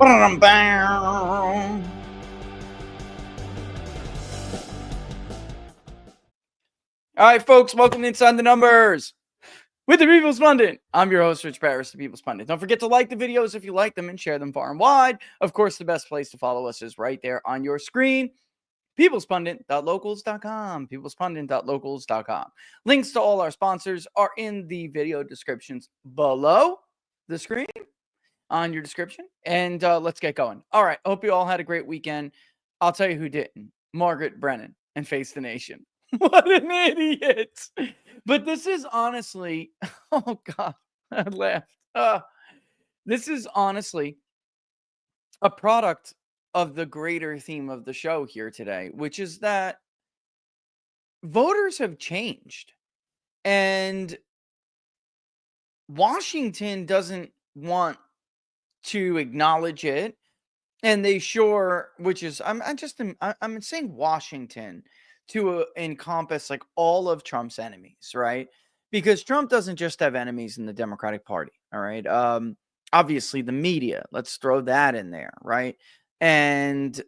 All right, folks, welcome to Inside the Numbers with the People's Pundit. I'm your host, Rich Paris, the People's Pundit. Don't forget to like the videos if you like them and share them far and wide. Of course, the best place to follow us is right there on your screen. peoplespundit.locals.com, peoplespundit.locals.com. Links to all our sponsors are in the video descriptions below the screen on your description. And let's get going. All right, hope you all had a great weekend. I'll tell you who didn't. Margaret Brennan and Face the Nation. What an idiot. But this is honestly, oh God, I laughed. This is honestly a product of the greater theme of the show here today, which is that voters have changed. And Washington doesn't want to acknowledge it. And they sure, which is, I'm saying Washington to encompass like all of Trump's enemies, right? Because Trump doesn't just have enemies in the Democratic Party, all right? Obviously, the media, let's throw that in there, right? And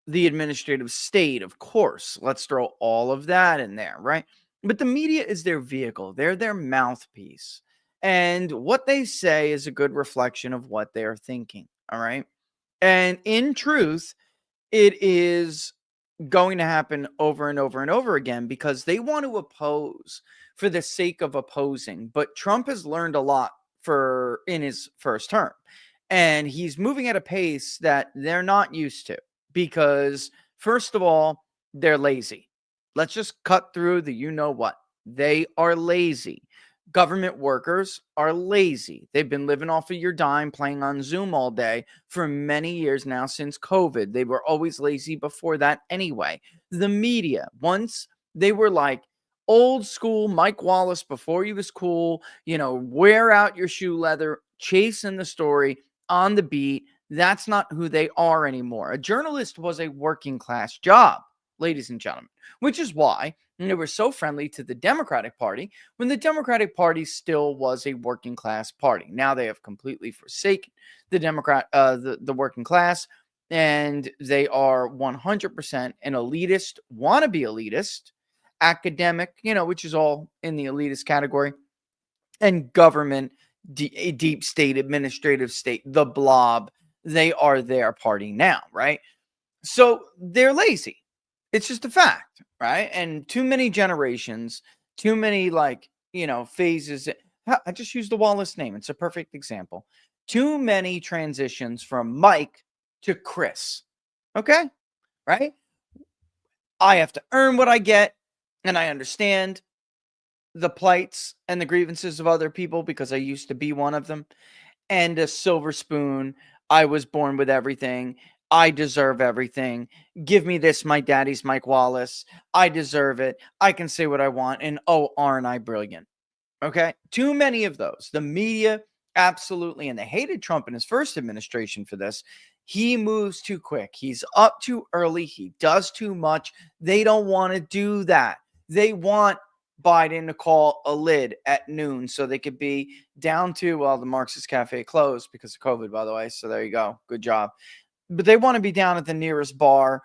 the administrative state, of course, let's throw all of that in there, right? But the media is their vehicle, they're their mouthpiece. And what they say is a good reflection of what they're thinking, all right? And in truth, it is going to happen over and over and over again because they want to oppose for the sake of opposing. But Trump has learned a lot in his first term. And he's moving at a pace that they're not used to because, first of all, they're lazy. Let's just cut through the you know what. They are lazy. Government workers are lazy. They've been living off of your dime, playing on Zoom all day for many years now since COVID. They were always lazy before that anyway. The media, once they were like old school Mike Wallace before he was cool, wear out your shoe leather, chasing the story on the beat. That's not who they are anymore. A journalist was a working class job, ladies and gentlemen, which is why they were so friendly to the Democratic Party when the Democratic Party still was a working class party. Now they have completely forsaken the working class, and they are 100% an elitist, wannabe elitist, academic, which is all in the elitist category, and government, deep state, administrative state, the blob. They are their party now, right? So they're lazy. It's just a fact, right? And too many generations, too many phases. I just used the Wallace name. It's a perfect example. Too many transitions from Mike to Chris. Okay? Right? I have to earn what I get, and I understand the plights and the grievances of other people because I used to be one of them. And a silver spoon. I was born with everything. I deserve everything. Give me this. My daddy's Mike Wallace. I deserve it. I can say what I want. And oh, aren't I brilliant? Okay. Too many of those. The media, absolutely. And they hated Trump in his first administration for this. He moves too quick. He's up too early. He does too much. They don't want to do that. They want Biden to call a lid at noon so they could be down to, the Marxist Cafe closed because of COVID, by the way. So there you go. Good job. But they want to be down at the nearest bar,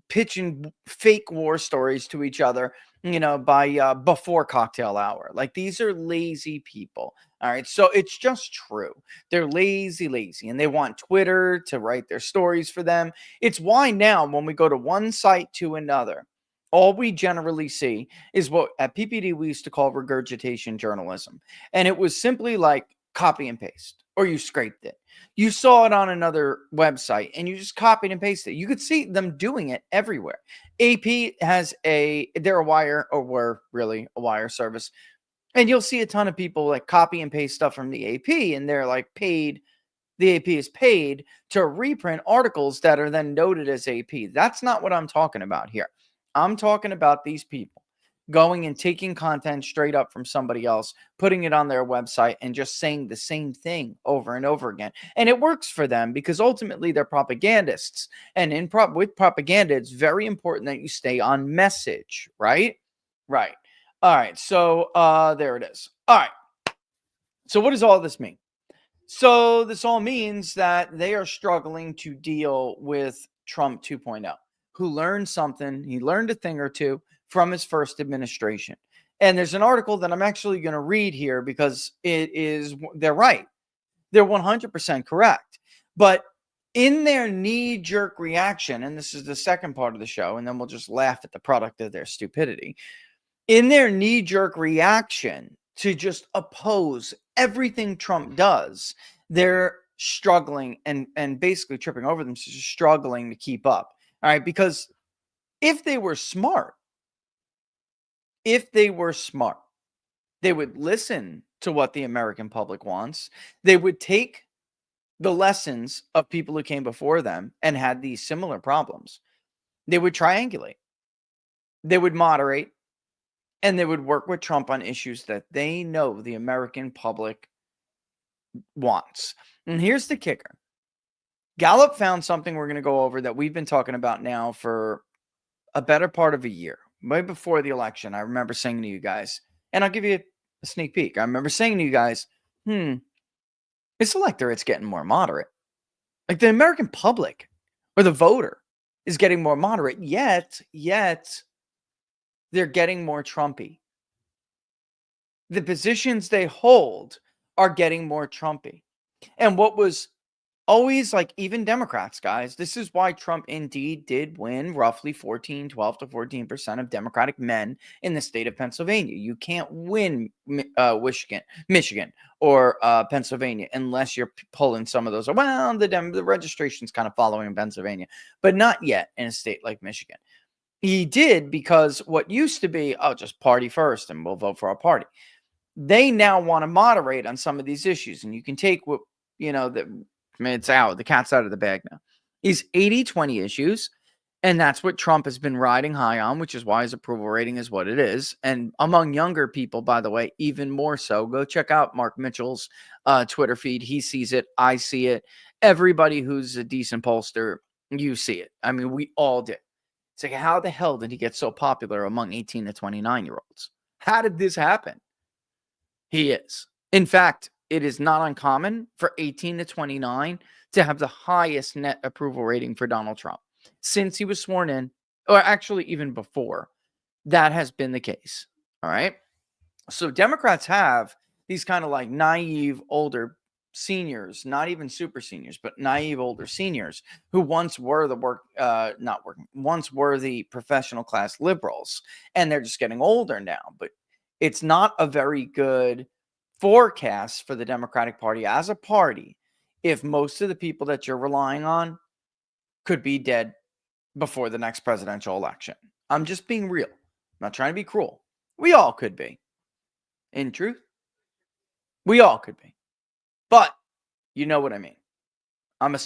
pitching fake war stories to each other, by before cocktail hour. Like, these are lazy people. All right. So it's just true. They're lazy, and they want Twitter to write their stories for them. It's why now when we go to one site to another, all we generally see is what at PPD we used to call regurgitation journalism. And it was simply like copy and paste, or you scraped it. You saw it on another website and you just copied and pasted it. You could see them doing it everywhere. AP has they're a wire, or were really a wire service. And you'll see a ton of people like copy and paste stuff from the AP, and they're like paid. The AP is paid to reprint articles that are then noted as AP. That's not what I'm talking about here. I'm talking about these people going and taking content straight up from somebody else, putting it on their website, and just saying the same thing over and over again. And it works for them because ultimately they're propagandists. And with propaganda, it's very important that you stay on message, right? Right. All right. So there it is. All right. So what does all this mean? So this all means that they are struggling to deal with Trump 2.0, who learned something. He learned a thing or two from his first administration. And there's an article that I'm actually going to read here because they're right. They're 100% correct. But in their knee jerk reaction, and this is the second part of the show, and then we'll just laugh at the product of their stupidity. In their knee jerk reaction to just oppose everything Trump does, they're struggling and basically tripping over them, so just struggling to keep up. All right. Because if they were smart, they would listen to what the American public wants. They would take the lessons of people who came before them and had these similar problems. They would triangulate, they would moderate, and they would work with Trump on issues that they know the American public wants. And here's the kicker. Gallup found something we're going to go over that we've been talking about now for a better part of a year. Right before the election, I remember saying to you guys, and I'll give you a sneak peek. I remember saying to you guys, this electorate's getting more moderate. Like the American public or the voter is getting more moderate, yet they're getting more Trumpy. The positions they hold are getting more Trumpy. And what was always like, even Democrats, guys, this is why Trump indeed did win roughly 12 to 14% of Democratic men in the state of Pennsylvania. You can't win Michigan or Pennsylvania unless you're pulling some of those. Well, the registration's kind of following in Pennsylvania, but not yet in a state like Michigan. He did because what used to be, just party first and we'll vote for our party. They now want to moderate on some of these issues. And you can take what, it's out. The cat's out of the bag now. These 80-20 issues. And that's what Trump has been riding high on, which is why his approval rating is what it is. And among younger people, by the way, even more so. Go check out Mark Mitchell's Twitter feed. He sees it. I see it. Everybody who's a decent pollster, you see it. I mean, we all did. It's like, how the hell did he get so popular among 18 to 29-year-olds? How did this happen? He is. In fact, it is not uncommon for 18 to 29 to have the highest net approval rating for Donald Trump since he was sworn in, or actually even before. That has been the case. All right. So Democrats have these kind of like naive older seniors, not even super seniors, but naive older seniors who once were once were the professional class liberals, and they're just getting older now. But it's not a very good forecast for the Democratic Party as a party if most of the people that you're relying on could be dead before the next presidential election. I'm just being real. I'm not trying to be cruel. We all could be. In truth, we all could be. But you know what I mean. I don't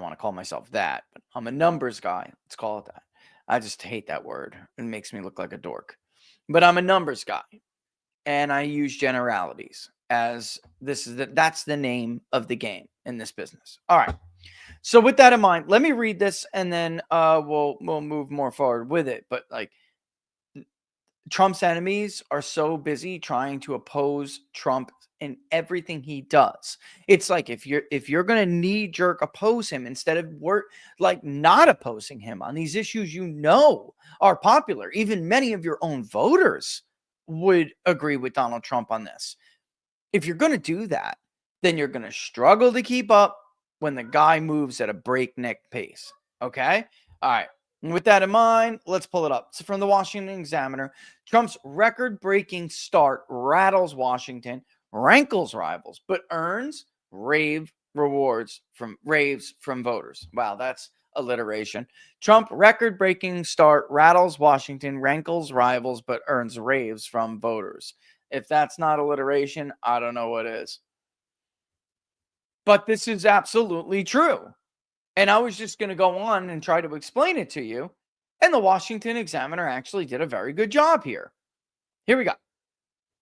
want to call myself that, but I'm a numbers guy. Let's call it that. I just hate that word. It makes me look like a dork. But I'm a numbers guy. And I use generalities as that's the name of the game in this business. All right. So with that in mind, let me read this and then we'll move more forward with it. But like, Trump's enemies are so busy trying to oppose Trump in everything he does. It's like if you're going to knee jerk oppose him instead of not opposing him on these issues are popular. Even many of your own voters would agree with Donald Trump on this. If you're going to do that, then you're going to struggle to keep up when the guy moves at a breakneck pace. Okay? All right. And with that in mind, let's pull it up. It's from the Washington Examiner. Trump's record-breaking start rattles Washington, rankles rivals, but earns raves from voters. Wow, that's alliteration. Trump record-breaking start rattles Washington, rankles rivals, but earns raves from voters. If that's not alliteration, I don't know what is. But this is absolutely true. And I was just going to go on and try to explain it to you. And the Washington Examiner actually did a very good job here. Here we go.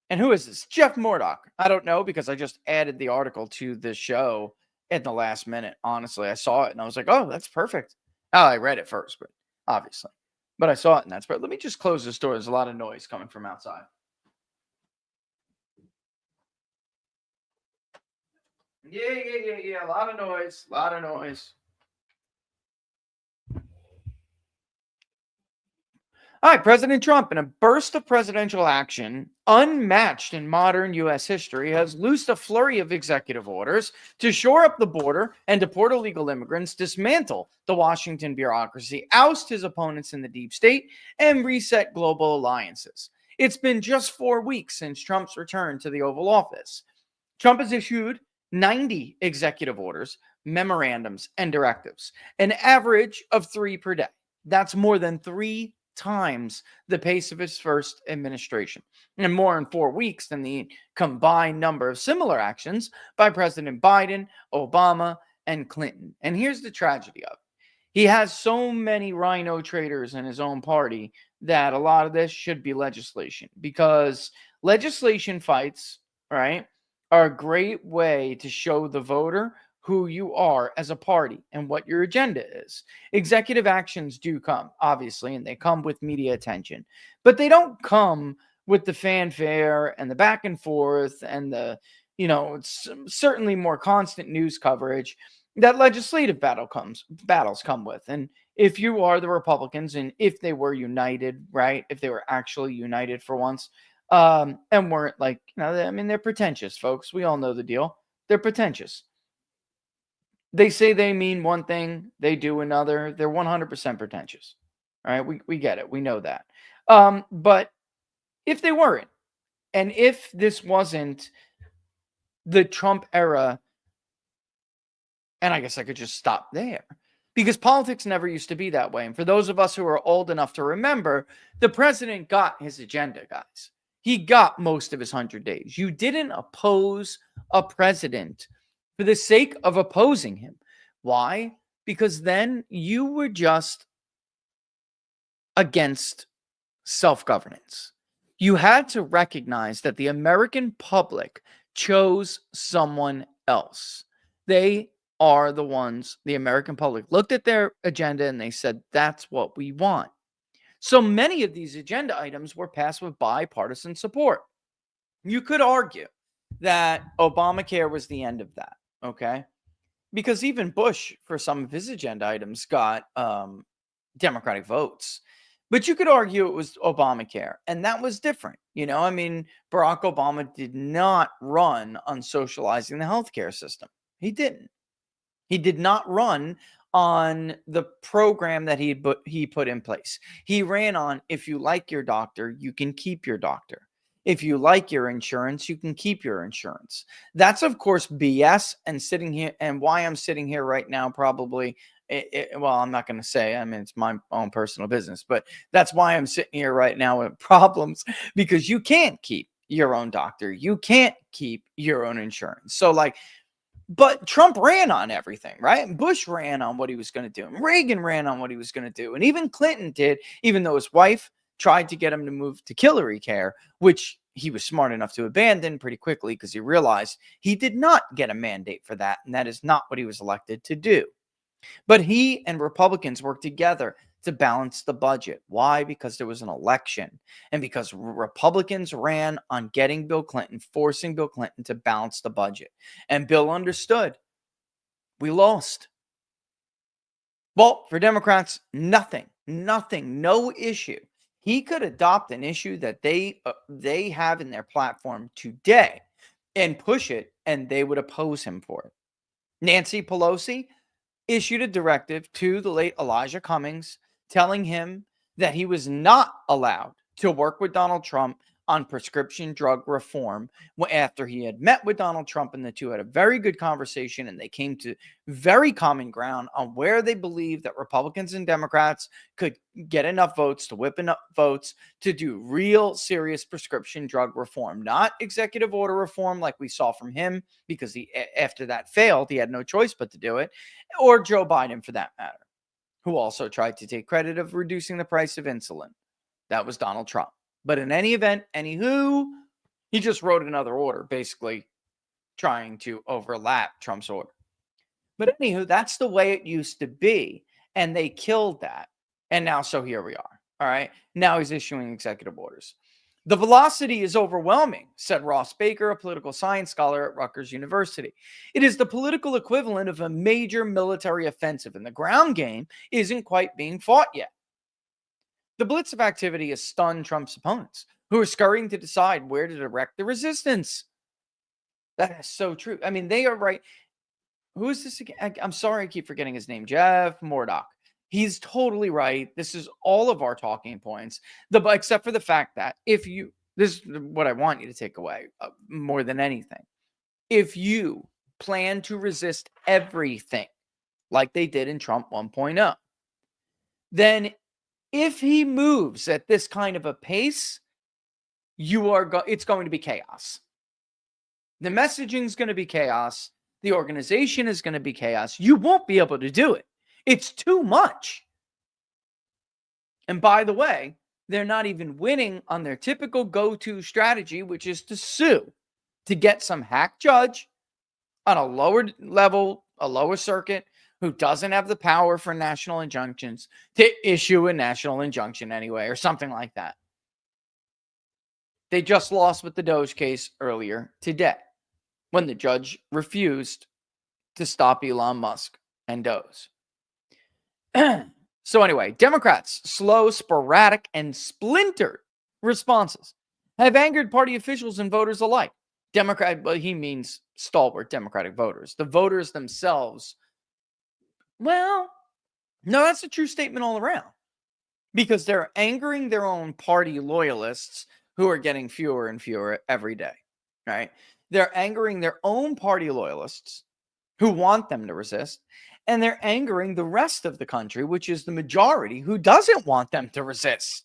And who is this? Jeff Murdoch. I don't know because I just added the article to the show at the last minute. Honestly, I saw it and I was like, oh, that's perfect. Oh, I read it first, but obviously. But I saw it and that's perfect. Let me just close this door. There's a lot of noise coming from outside. Yeah. A lot of noise. A lot of noise. All right, President Trump, in a burst of presidential action unmatched in modern U.S. history, has loosed a flurry of executive orders to shore up the border and deport illegal immigrants, dismantle the Washington bureaucracy, oust his opponents in the deep state, and reset global alliances. It's been just 4 weeks since Trump's return to the Oval Office. Trump has issued 90 executive orders, memorandums, and directives, an average of 3 per day. That's more than 3 times the pace of his first administration, and more in 4 weeks than the combined number of similar actions by President Biden, Obama, and Clinton. And here's the tragedy of it. He has so many rhino traders in his own party that a lot of this should be legislation, because legislation fights, right, are a great way to show the voter who you are as a party and what your agenda is. Executive actions do come, obviously, and they come with media attention, but they don't come with the fanfare and the back and forth and the, it's certainly more constant news coverage that legislative battles come with. And if you are the Republicans, and if they were united, right, if they were actually united for once, and weren't like, I mean, they're pretentious, folks. We all know the deal. They're pretentious. They say they mean one thing, they do another. They're 100% pretentious. All right, we get it. We know that. But if they weren't, and if this wasn't the Trump era, and I guess I could just stop there, because politics never used to be that way. And for those of us who are old enough to remember, the president got his agenda, guys. He got most of his 100 days. You didn't oppose a president for the sake of opposing him. Why? Because then you were just against self-governance. You had to recognize that the American public chose someone else. They are the ones, the American public looked at their agenda and they said, that's what we want. So many of these agenda items were passed with bipartisan support. You could argue that Obamacare was the end of that, okay? Because even Bush, for some of his agenda items, got Democratic votes. But you could argue it was Obamacare, and that was different. I mean, Barack Obama did not run on socializing the healthcare system. He didn't. He did not run on the program that he put in place. He ran on, if you like your doctor, you can keep your doctor. If you like your insurance, you can keep your insurance. That's, of course, BS. And sitting here, and why I'm sitting here right now, probably, well, I'm not going to say, I mean, it's my own personal business, but that's why I'm sitting here right now with problems, because you can't keep your own doctor. You can't keep your own insurance. So, but Trump ran on everything, right? Bush ran on what he was going to do. And Reagan ran on what he was going to do. And even Clinton did, even though his wife tried to get him to move to Hillary care, which he was smart enough to abandon pretty quickly because he realized he did not get a mandate for that. And that is not what he was elected to do. But he and Republicans worked together to balance the budget. Why? Because there was an election, and because Republicans ran on getting Bill Clinton, forcing Bill Clinton to balance the budget. And Bill understood. We lost. Well, for Democrats, nothing, no issue. He could adopt an issue that they have in their platform today and push it, and they would oppose him for it. Nancy Pelosi issued a directive to the late Elijah Cummings telling him that he was not allowed to work with Donald Trump on prescription drug reform after he had met with Donald Trump, and the two had a very good conversation, and they came to very common ground on where they believed that Republicans and Democrats could get enough votes to whip enough votes to do real serious prescription drug reform, not executive order reform like we saw from him, because after that failed, he had no choice but to do it, or Joe Biden for that matter, who also tried to take credit of reducing the price of insulin. That was Donald Trump. But in any event, anywho, he just wrote another order, basically trying to overlap Trump's order. But anywho, that's the way it used to be. And they killed that. And now, so here we are. All right. Now he's issuing executive orders. The velocity is overwhelming, said Ross Baker, a political science scholar at Rutgers University. It is the political equivalent of a major military offensive, and the ground game isn't quite being fought yet. The blitz of activity has stunned Trump's opponents, who are scurrying to decide where to direct the resistance. That is so true. I mean, they are right. Who is this again? I'm sorry, I keep forgetting his name. Jeff Murdoch. He's totally right. This is all of our talking points. Except for the fact that this is what I want you to take away more than anything. If you plan to resist everything like they did in Trump 1.0, then if he moves at this kind of a pace, it's going to be chaos. The messaging is going to be chaos. The organization is going to be chaos. You won't be able to do it. It's too much. And by the way, they're not even winning on their typical go-to strategy, which is to sue, to get some hack judge on a lower level, a lower circuit, who doesn't have the power for national injunctions to issue a national injunction anyway, or something like that. They just lost with the Doge case earlier today, when the judge refused to stop Elon Musk and Doge. So anyway, Democrats' slow, sporadic, and splintered responses have angered party officials and voters alike. He means stalwart Democratic voters. The voters themselves, well, no, that's a true statement all around. Because they're angering their own party loyalists who are getting fewer and fewer every day, right? They're angering their own party loyalists who want them to resist, and they're angering the rest of the country, which is the majority, who doesn't want them to resist.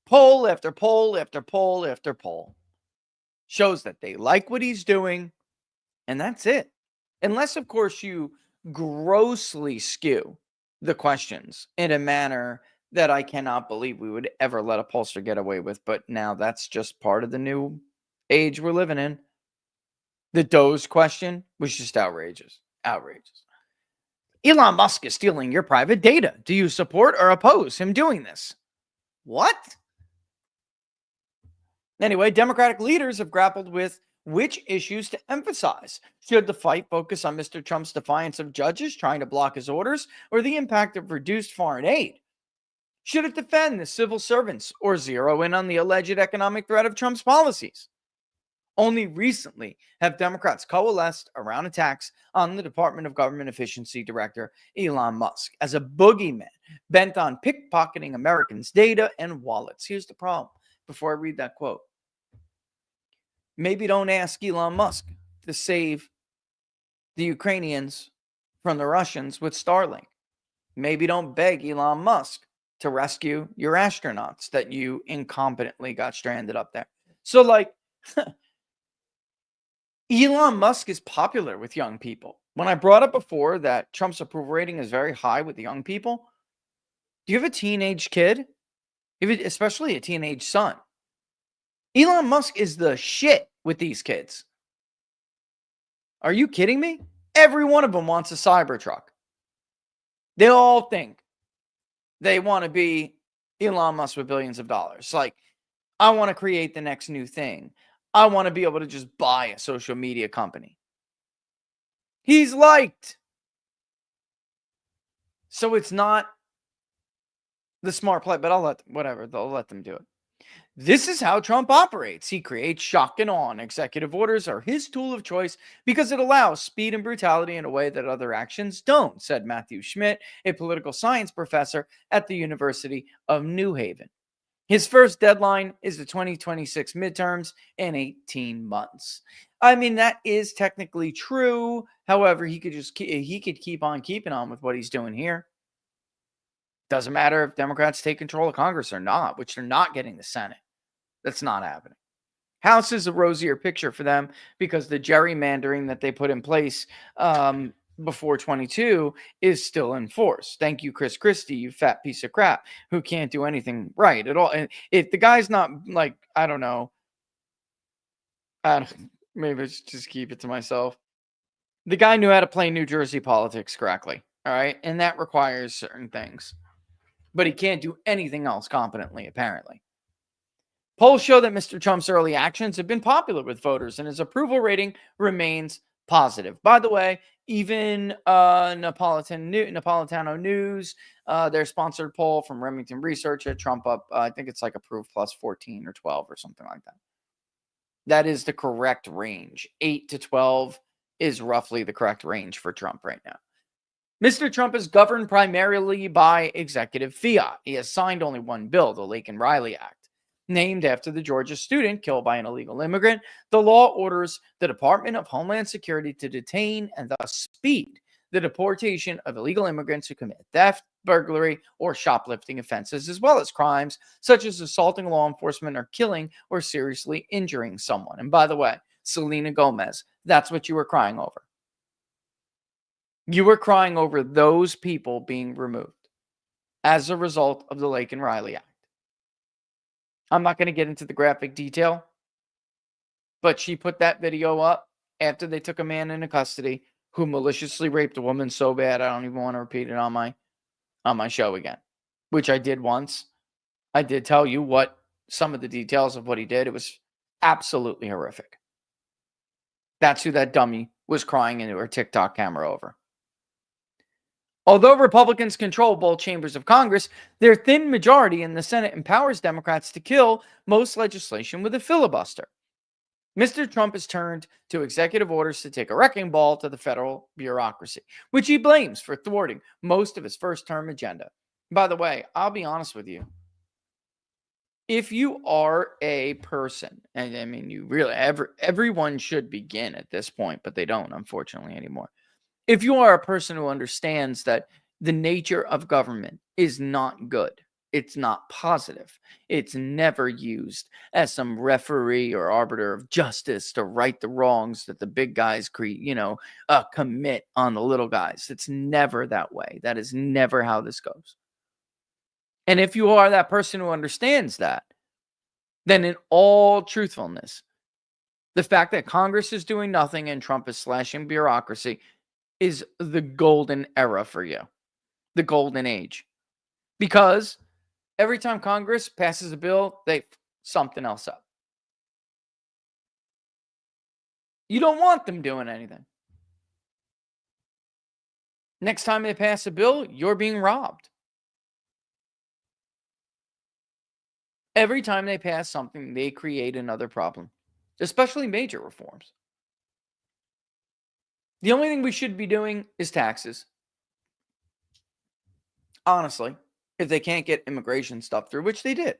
Poll after poll after poll after poll shows that they like what he's doing, and that's it. Unless, of course, you grossly skew the questions in a manner that I cannot believe we would ever let a pollster get away with. But now that's just part of the new age we're living in. The Doge question was just outrageous. Outrageous. Elon Musk is stealing your private data. Do you support or oppose him doing this? What? Anyway, Democratic leaders have grappled with which issues to emphasize. Should the fight focus on Mr. Trump's defiance of judges trying to block his orders, or the impact of reduced foreign aid? Should it defend the civil servants or zero in on the alleged economic threat of Trump's policies? Only recently have Democrats coalesced around attacks on the Department of Government Efficiency Director Elon Musk as a boogeyman bent on pickpocketing Americans' data and wallets. Here's the problem. Before I read that quote, maybe don't ask Elon Musk to save the Ukrainians from the Russians with Starlink. Maybe don't beg Elon Musk to rescue your astronauts that you incompetently got stranded up there. So, Elon Musk is popular with young people. When I brought up before that Trump's approval rating is very high with the young people, do you have a teenage kid? Especially a teenage son. Elon Musk is the shit with these kids. Are you kidding me? Every one of them wants a Cybertruck. They all think they want to be Elon Musk with billions of dollars. Like, I want to create the next new thing. I want to be able to just buy a social media company. He's liked. So it's not the smart play, but they'll let them do it. This is how Trump operates. He creates shock and awe, and executive orders are his tool of choice because it allows speed and brutality in a way that other actions don't, said Matthew Schmidt, a political science professor at the University of New Haven. His first deadline is the 2026 midterms in 18 months. I mean, that is technically true. However, he could keep on keeping on with what he's doing here. Doesn't matter if Democrats take control of Congress or not, which they're not getting the Senate. That's not happening. House is a rosier picture for them because the gerrymandering that they put in place before 22 is still in force. Thank you, Chris Christie, you fat piece of crap who can't do anything right at all. And if the guy's not like, I don't know, maybe just keep it to myself. The guy knew how to play New Jersey politics correctly. All right. And that requires certain things. But he can't do anything else competently, apparently. Polls show that Mr. Trump's early actions have been popular with voters, and his approval rating remains positive. By the way, even Napolitano News, their sponsored poll from Remington Research had Trump up. I think it's like approved plus 14 or 12 or something like that. That is the correct range. 8 to 12 is roughly the correct range for Trump right now. Mr. Trump is governed primarily by executive fiat. He has signed only one bill, the Laken-Riley Act. Named after the Georgia student killed by an illegal immigrant, the law orders the Department of Homeland Security to detain and thus speed the deportation of illegal immigrants who commit theft, burglary, or shoplifting offenses, as well as crimes such as assaulting law enforcement or killing or seriously injuring someone. And by the way, Selena Gomez, that's what you were crying over. You were crying over those people being removed as a result of the Laken-Riley Act. I'm not going to get into the graphic detail, but she put that video up after they took a man into custody who maliciously raped a woman so bad I don't even want to repeat it on my show again, which I did once. I did tell you what some of the details of what he did. It was absolutely horrific. That's who that dummy was crying into her TikTok camera over. Although Republicans control both chambers of Congress, their thin majority in the Senate empowers Democrats to kill most legislation with a filibuster. Mr. Trump has turned to executive orders to take a wrecking ball to the federal bureaucracy, which he blames for thwarting most of his first-term agenda. By the way, I'll be honest with you. If you are a person, and I mean, you really, everyone should begin at this point, but they don't, unfortunately, anymore. If you are a person who understands that the nature of government is not good, it's not positive, it's never used as some referee or arbiter of justice to right the wrongs that the big guys commit on the little guys. It's never that way. That is never how this goes. And if you are that person who understands that, then in all truthfulness, the fact that Congress is doing nothing and Trump is slashing bureaucracy is the golden era for you, the golden age. Because every time Congress passes a bill, they f something else up. You don't want them doing anything. Next time they pass a bill, you're being robbed. Every time they pass something, they create another problem, especially major reforms. The only thing we should be doing is taxes. Honestly, if they can't get immigration stuff through, which they did.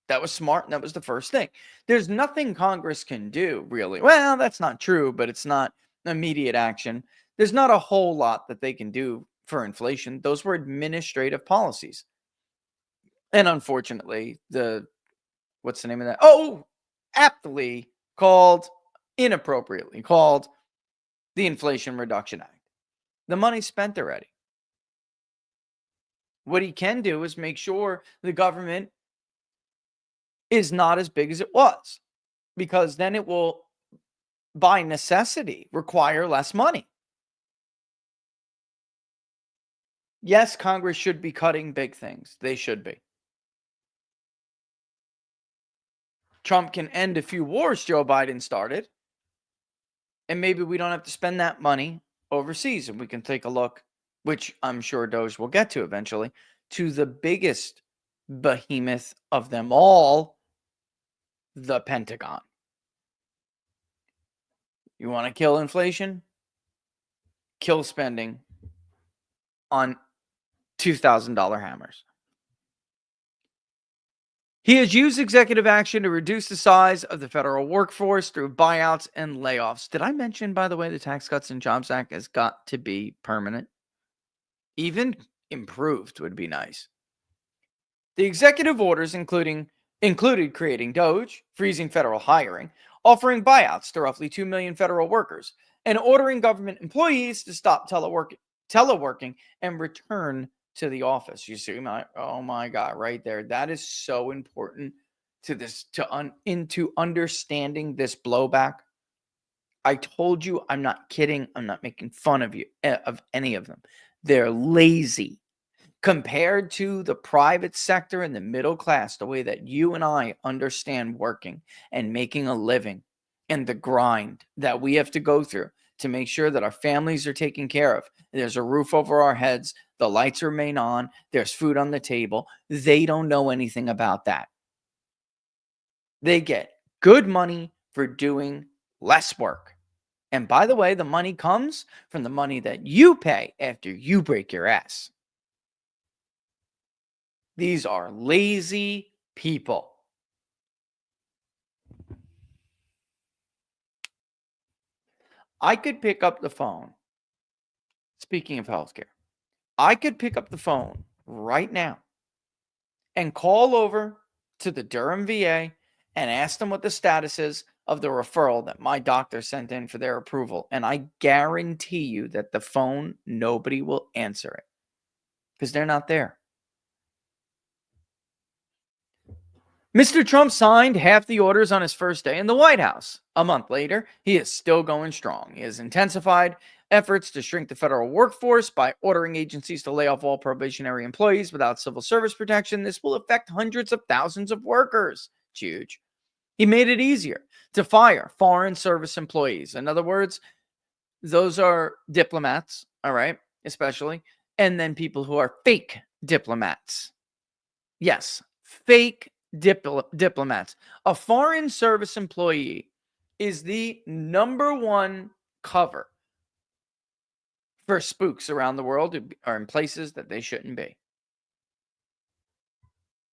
That was smart, and that was the first thing. There's nothing Congress can do, really. Well, that's not true, but it's not immediate action. There's not a whole lot that they can do for inflation. Those were administrative policies. And unfortunately, what's the name of that? Oh, inappropriately called the Inflation Reduction Act. The money's spent already. What he can do is make sure the government is not as big as it was, because then it will, by necessity, require less money. Yes, Congress should be cutting big things. They should be. Trump can end a few wars Joe Biden started, and maybe we don't have to spend that money overseas, and we can take a look, which I'm sure Doge will get to eventually, to the biggest behemoth of them all, the Pentagon. You want to kill inflation? Kill spending on $2,000 hammers. He has used executive action to reduce the size of the federal workforce through buyouts and layoffs. Did I mention, by the way, the Tax Cuts and Jobs Act has got to be permanent? Even improved would be nice. The executive orders included creating Doge, freezing federal hiring, offering buyouts to roughly 2 million federal workers, and ordering government employees to stop teleworking and return to the office. You see oh my God, right there. That is so important to this, into understanding this blowback. I told you, I'm not kidding. I'm not making fun of you, of any of them. They're lazy. compared to the private sector and the middle class, the way that you and I understand working and making a living and the grind that we have to go through to make sure that our families are taken care of. There's a roof over our heads, the lights remain on, there's food on the table. They don't know anything about that. They get good money for doing less work. And by the way, the money comes from the money that you pay after you break your ass. These are lazy people. I could pick up the phone. Speaking of healthcare, I could pick up the phone right now and call over to the Durham VA and ask them what the status is of the referral that my doctor sent in for their approval. And I guarantee you that the phone, nobody will answer it because they're not there. Mr. Trump signed half the orders on his first day in the White House. A month later, he is still going strong. He has intensified efforts to shrink the federal workforce by ordering agencies to lay off all probationary employees without civil service protection. This will affect hundreds of thousands of workers. It's huge. He made it easier to fire foreign service employees. In other words, those are diplomats, all right, especially, and then people who are fake diplomats. Yes, fake diplomats. A foreign service employee is the number one cover for spooks around the world who are in places that they shouldn't be.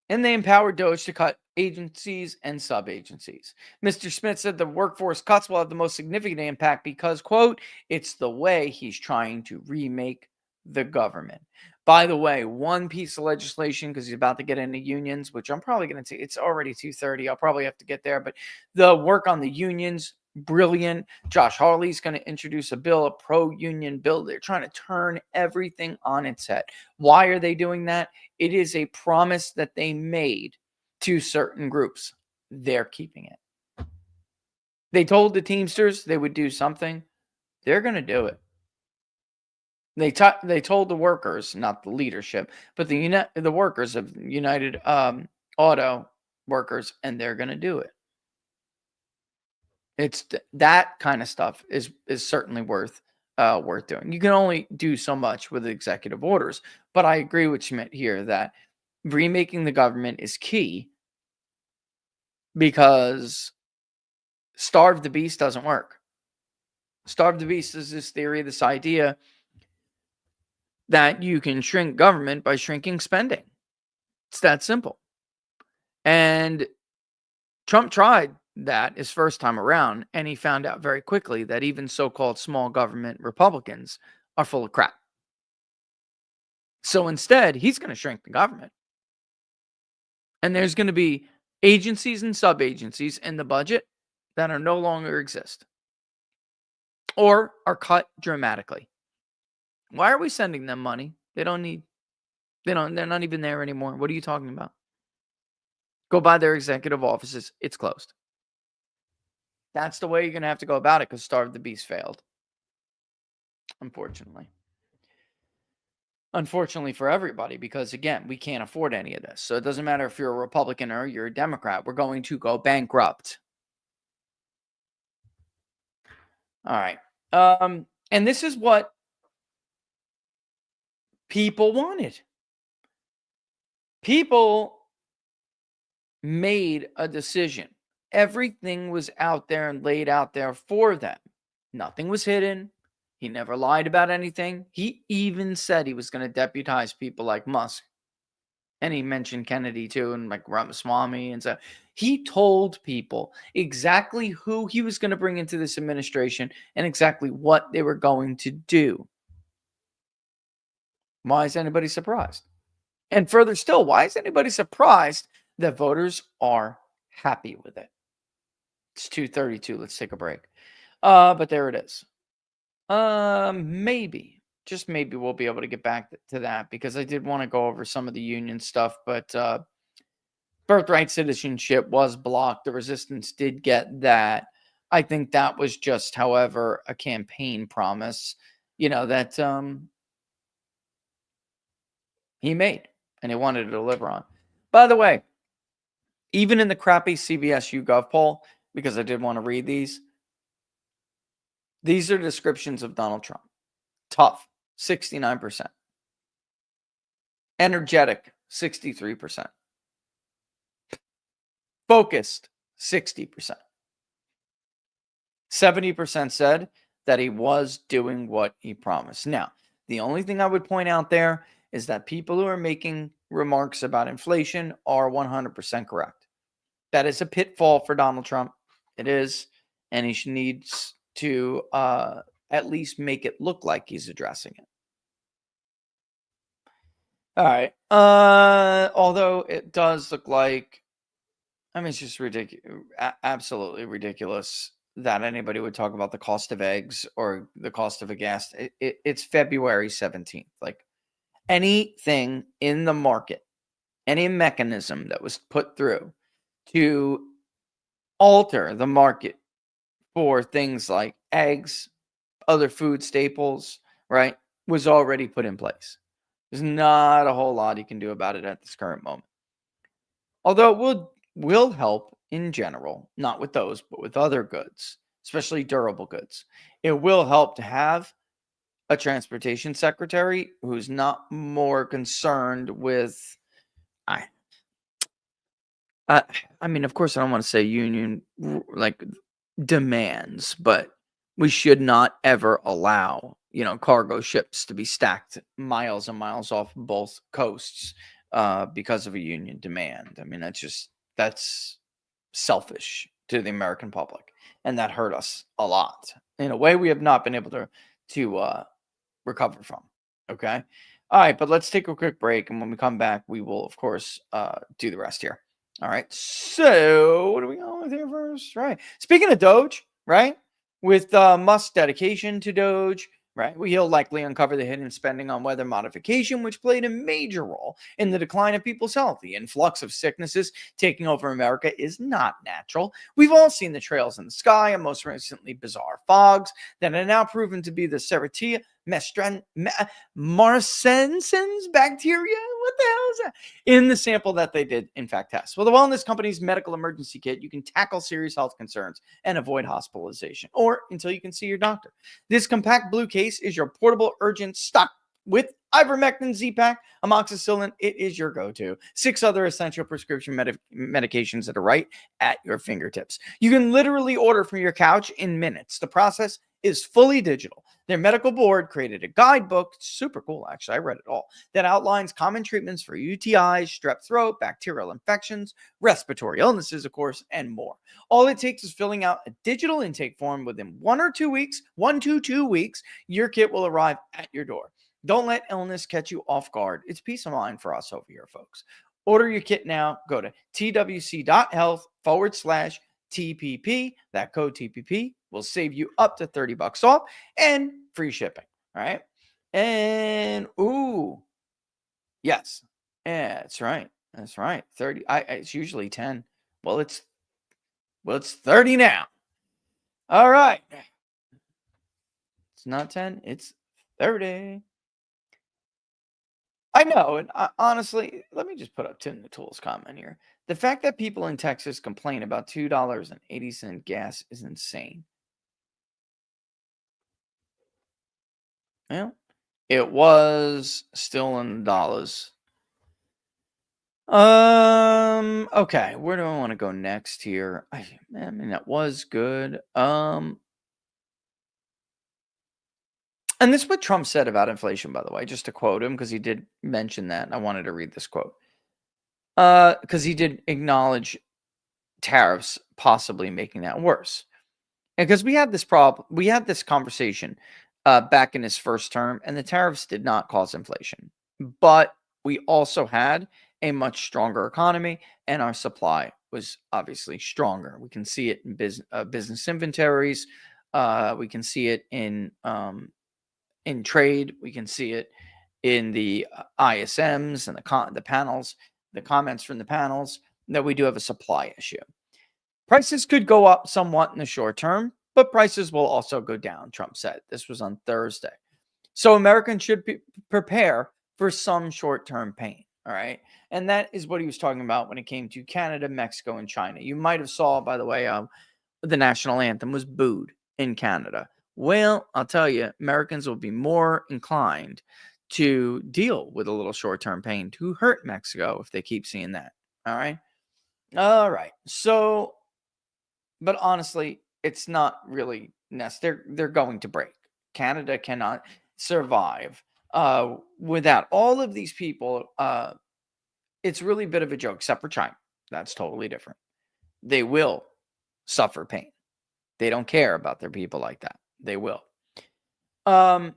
And they empowered DOJ to cut agencies and sub-agencies. Mr. Smith said the workforce cuts will have the most significant impact because, quote, it's the way he's trying to remake the government. By the way, one piece of legislation, because he's about to get into unions, which I'm probably going to take. It's already 2:30. I'll probably have to get there. But the work on the unions, brilliant. Josh Hawley's going to introduce a bill, a pro-union bill. They're trying to turn everything on its head. Why are they doing that? It is a promise that they made to certain groups. They're keeping it. They told the Teamsters they would do something. They're going to do it. They told the workers, not the leadership, but the workers of United Auto Workers, and they're going to do it. It's that kind of stuff is certainly worth doing. You can only do so much with executive orders, but I agree with Schmidt here that remaking the government is key because starve the beast doesn't work. Starve the beast is this theory, this idea that you can shrink government by shrinking spending. It's that simple. And Trump tried that his first time around, and he found out very quickly that even so-called small government Republicans are full of crap. So instead, he's going to shrink the government. And there's going to be agencies and sub-agencies in the budget that are no longer exist or are cut dramatically. Why are we sending them money? They're not even there anymore. What are you talking about? Go by their executive offices. It's closed. That's the way you're going to have to go about it because Starve the Beast failed. Unfortunately. Unfortunately for everybody, because again, we can't afford any of this. So it doesn't matter if you're a Republican or you're a Democrat. We're going to go bankrupt. All right. And this is what people wanted. People made a decision. Everything was out there and laid out there for them. Nothing was hidden. He never lied about anything. He even said he was going to deputize people like Musk. And he mentioned Kennedy too, and like Ramaswamy. And so he told people exactly who he was going to bring into this administration and exactly what they were going to do. Why is anybody surprised? And further still, why is anybody surprised that voters are happy with it? It's 2:32. Let's take a break. But there it is. Maybe, just maybe we'll be able to get back to that because I did want to go over some of the union stuff, but birthright citizenship was blocked. The resistance did get that. I think that was just, however, a campaign promise, that he made and he wanted to deliver on. By the way, even in the crappy CBS YouGov poll, because I did want to read these are descriptions of Donald Trump. Tough, 69%. Energetic, 63%. Focused, 60%. 70% said that he was doing what he promised. Now, the only thing I would point out there is that people who are making remarks about inflation are 100% correct. That is a pitfall for Donald Trump. It is. And he needs to at least make it look like he's addressing it. All right. Although it does look like, I mean, it's just ridiculous, absolutely ridiculous that anybody would talk about the cost of eggs or the cost of a gas. It's February 17th. Like anything in the market, any mechanism that was put through to alter the market for things like eggs, other food staples, right, was already put in place. There's not a whole lot you can do about it at this current moment. Although it will help in general, not with those, but with other goods, especially durable goods. It will help to have a transportation secretary who's not more concerned with, I mean, of course, I don't want to say union like demands, but we should not ever allow, cargo ships to be stacked miles and miles off both coasts because of a union demand. I mean, that's selfish to the American public, and that hurt us a lot in a way we have not been able to recover from. Okay, all right, but let's take a quick break, and when we come back, we will, of course, do the rest here. All right. So what are we going with here first? Right. Speaking of Doge, right? With Musk's dedication to Doge, right? He'll likely uncover the hidden spending on weather modification, which played a major role in the decline of people's health. The influx of sicknesses taking over America is not natural. We've all seen the trails in the sky, and most recently bizarre fogs that are now proven to be the Serratia marcescens bacteria. What the hell is that? In the sample that they did, in fact, test. Well, the wellness company's medical emergency kit, you can tackle serious health concerns and avoid hospitalization, or until you can see your doctor. This compact blue case is your portable urgent stock with ivermectin, Z-Pack, amoxicillin. It is your go-to. 6 other essential prescription medications that are right at your fingertips. You can literally order from your couch in minutes. The process is fully digital. Their medical board created a guidebook, super cool actually, I read it all, that outlines common treatments for UTIs, strep throat, bacterial infections, respiratory illnesses, of course, and more. All it takes is filling out a digital intake form. Within 1 or 2 weeks, 1 to 2 weeks, your kit will arrive at your door. Don't let illness catch you off guard. It's peace of mind for us over here, folks. Order your kit now. Go to twc.health/TPP. That code TPP will save you up to $30 off and free shipping. All right. And yes. Yeah, that's right. That's right. 30. It's usually 10. Well, it's 30 now. All right. It's not 10, it's 30. I know, and honestly, let me just put up Tim the Tool's comment here. The fact that people in Texas complain about $2.80 gas is insane. Well, it was still in dollars. Okay, where do I want to go next here? I mean, that was good. And this is what Trump said about inflation, by the way, just to quote him, because he did mention that. And I wanted to read this quote. Because he did acknowledge tariffs possibly making that worse. Because we had this conversation back in his first term, and the tariffs did not cause inflation. But we also had a much stronger economy, and our supply was obviously stronger. We can see it in business inventories. We can see it in trade. We can see it in the ISMs and the panels, the comments from the panels, that we do have a supply issue. Prices could go up somewhat in the short term, but prices will also go down, Trump said. This was on Thursday. So Americans should prepare for some short-term pain. All right. And that is what he was talking about when it came to Canada, Mexico, and China. You might have saw, by the way, the national anthem was booed in Canada. Well, I'll tell you, Americans will be more inclined to deal with a little short-term pain to hurt Mexico if they keep seeing that. All right. All right. So, but honestly, it's not really necessary. They're going to break. Canada cannot survive without all of these people. It's really a bit of a joke, except for China. That's totally different. They will suffer pain. They don't care about their people like that. They will. But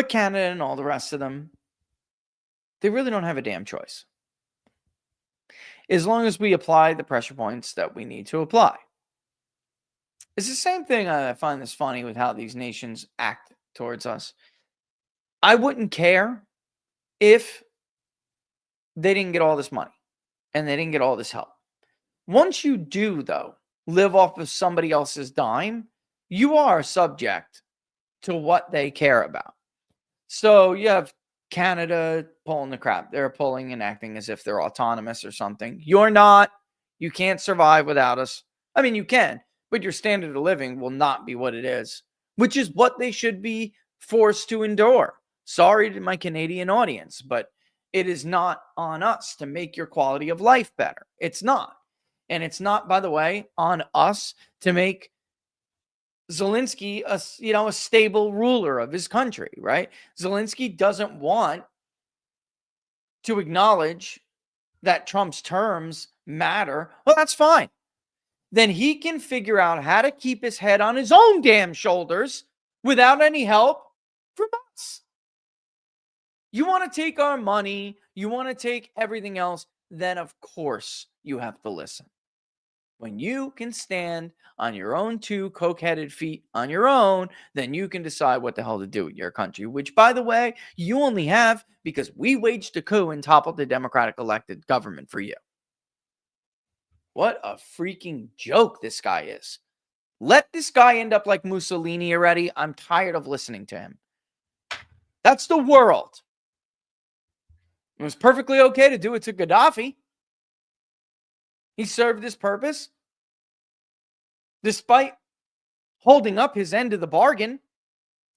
Canada and all the rest of them, they really don't have a damn choice. As long as we apply the pressure points that we need to apply. It's the same thing. I find this funny with how these nations act towards us. I wouldn't care if they didn't get all this money and they didn't get all this help. Once you do, though, live off of somebody else's dime, you are subject to what they care about. So you have Canada pulling the crap. They're pulling and acting as if they're autonomous or something. You're not. You can't survive without us. I mean, you can, but your standard of living will not be what it is, which is what they should be forced to endure. Sorry to my Canadian audience, but it is not on us to make your quality of life better. It's not. And it's not, by the way, on us to make Zelensky a stable ruler of his country, right? Zelensky doesn't want to acknowledge that Trump's terms matter. Well, that's fine. Then he can figure out how to keep his head on his own damn shoulders without any help from us. You want to take our money, you want to take everything else, then of course you have to listen. When you can stand on your own two coke-headed feet on your own, then you can decide what the hell to do with your country, which, by the way, you only have because we waged a coup and toppled the Democratic elected government for you. What a freaking joke this guy is. Let this guy end up like Mussolini already. I'm tired of listening to him. That's the world. It was perfectly okay to do it to Gaddafi. He served his purpose despite holding up his end of the bargain,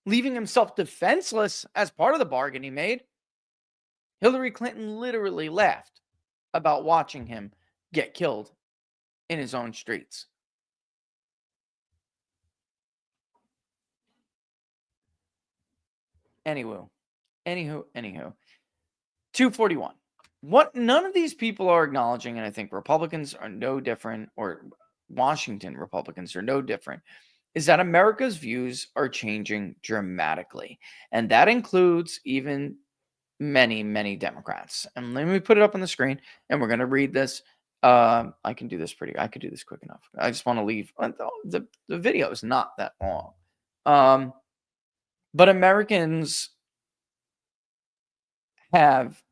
leaving himself defenseless as part of the bargain he made. Hillary Clinton literally laughed about watching him get killed in his own streets. Anywho. 241. What none of these people are acknowledging, and I think Republicans are no different, or Washington Republicans are no different, is that America's views are changing dramatically. And that includes even many, many Democrats. And let me put it up on the screen, and we're going to read this. I could do this quick enough. I just want to leave. The video is not that long. But Americans have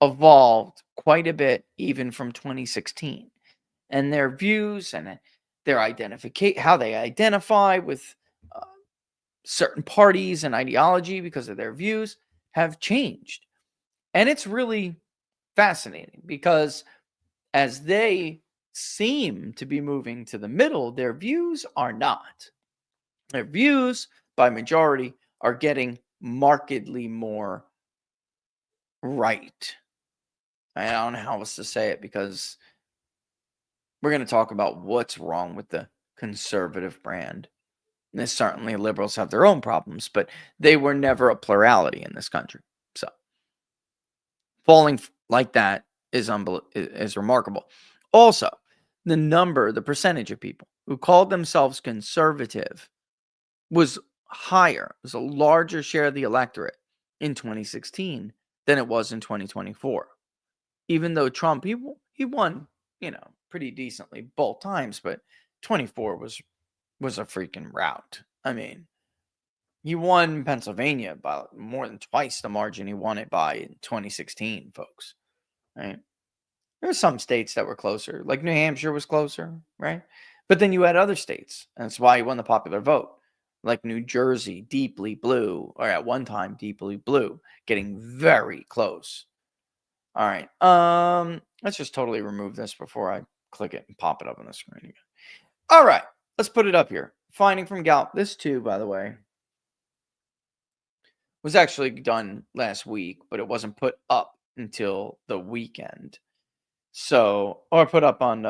evolved quite a bit even from 2016, and their views and their how they identify with certain parties and ideology because of their views have changed. And it's really fascinating because as they seem to be moving to the middle, their views are not. Their views by majority are getting markedly more right. I don't know how else to say it because we're going to talk about what's wrong with the conservative brand. And certainly liberals have their own problems, but they were never a plurality in this country. So falling like that is remarkable. Also, the percentage of people who called themselves conservative was higher. It was a larger share of the electorate in 2016 than it was in 2024. Even though Trump, he won, pretty decently both times, but 24 was a freaking rout. I mean, he won Pennsylvania by more than twice the margin he won it by in 2016, folks. Right? There were some states that were closer, like New Hampshire was closer, right? But then you had other states, and that's why he won the popular vote, like New Jersey, deeply blue, or at one time deeply blue, getting very close. All right. Let's just totally remove this before I click it and pop it up on the screen again. All right. Let's put it up here. Finding from Gallup. This too, by the way, was actually done last week, but it wasn't put up until the weekend. So, or put up on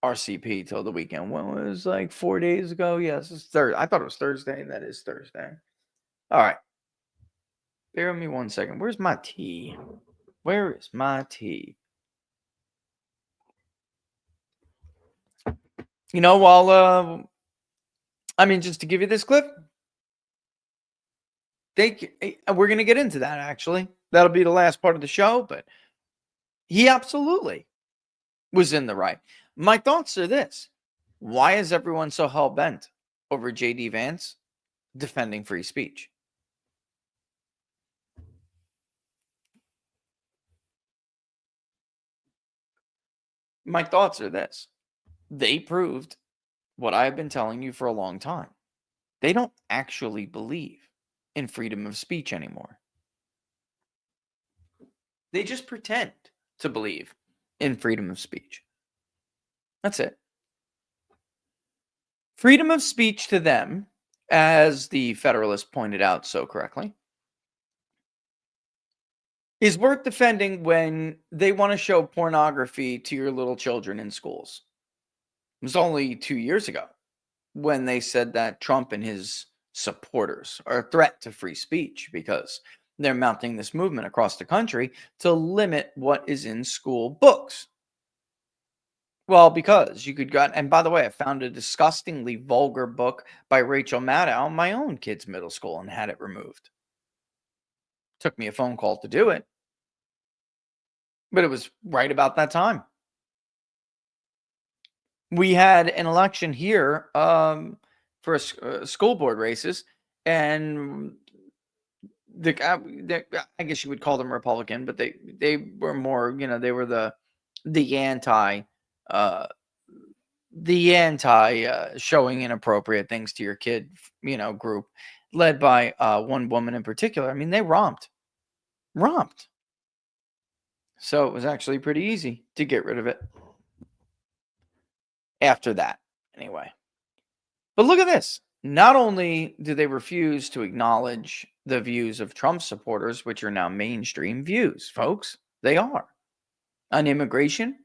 RCP till the weekend. When was like 4 days ago? Yes, it's Thursday. I thought it was Thursday. That is Thursday. All right. Bear with me 1 second. Where's my tea? Where is my tea? You know, while just to give you this clip, we're going to get into that actually. That'll be the last part of the show, but he absolutely was in the right. My thoughts are this. Why is everyone so hell-bent over J.D. Vance defending free speech? My thoughts are this. They proved what I've been telling you for a long time. They don't actually believe in freedom of speech anymore. They just pretend to believe in freedom of speech. That's it. Freedom of speech to them, as the Federalist pointed out so correctly, is worth defending when they want to show pornography to your little children in schools. It was only 2 years ago when they said that Trump and his supporters are a threat to free speech because they're mounting this movement across the country to limit what is in school books. Well, because you could go, and by the way, I found a disgustingly vulgar book by Rachel Maddow in my own kid's middle school and had it removed. Took me a phone call to do it, but it was right about that time. We had an election here for school board races, and I guess you would call them Republican, but they were more, they were the anti showing inappropriate things to your kid, group, led by one woman in particular. I mean, they romped. So it was actually pretty easy to get rid of it after that, anyway. But look at this. Not only do they refuse to acknowledge the views of Trump supporters, which are now mainstream views, folks, they are on immigration,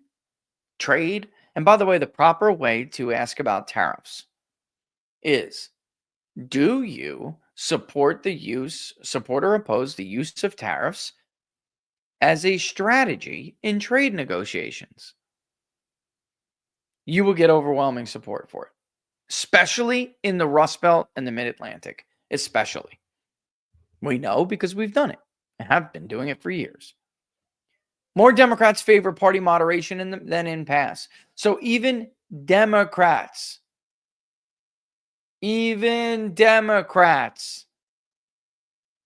trade, and by the way, the proper way to ask about tariffs is, do you support or oppose the use of tariffs as a strategy in trade negotiations? You will get overwhelming support for it, especially in the Rust Belt and the Mid-Atlantic, especially. We know because we've done it and have been doing it for years. More Democrats favor party moderation than in past. So even Democrats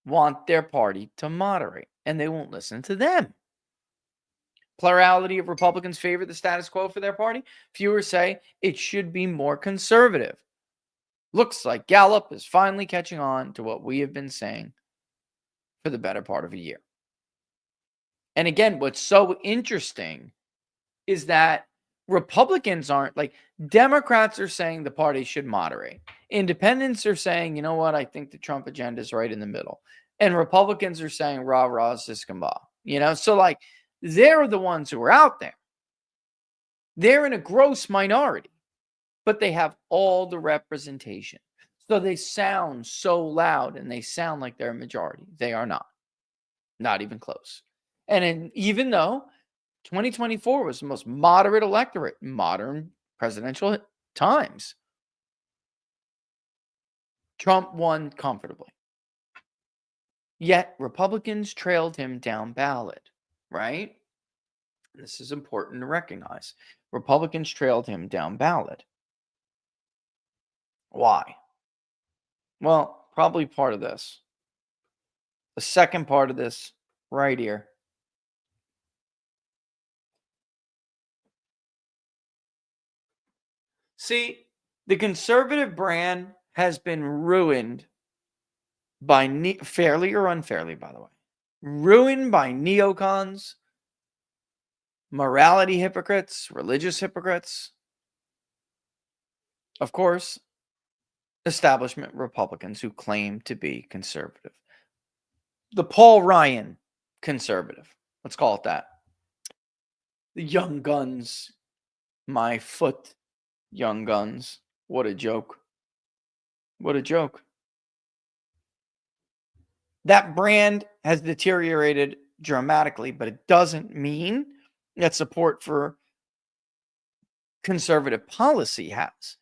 want their party to moderate, and they won't listen to them. Plurality of Republicans favor the status quo for their party. Fewer say it should be more conservative. Looks like Gallup is finally catching on to what we have been saying for the better part of a year. And again, what's so interesting is that Republicans aren't, like, Democrats are saying the party should moderate. Independents are saying, you know what, I think the Trump agenda is right in the middle. And Republicans are saying, rah, rah, siskamba. So like, they're the ones who are out there. They're in a gross minority, but they have all the representation. So they sound so loud and they sound like they're a majority. They are not. Not even close. And even though 2024 was the most moderate electorate in modern presidential times, Trump won comfortably. Yet Republicans trailed him down ballot, right? This is important to recognize. Republicans trailed him down ballot. Why? Well, probably part of this. The second part of this right here. See, The conservative brand has been ruined by fairly or unfairly, by the way, ruined by neocons, morality hypocrites, religious hypocrites, of course, establishment Republicans who claim to be conservative. The Paul Ryan conservative. Let's call it that. The young guns. My foot, young guns. What a joke. What a joke. That brand has deteriorated dramatically, but it doesn't mean that support for conservative policy has.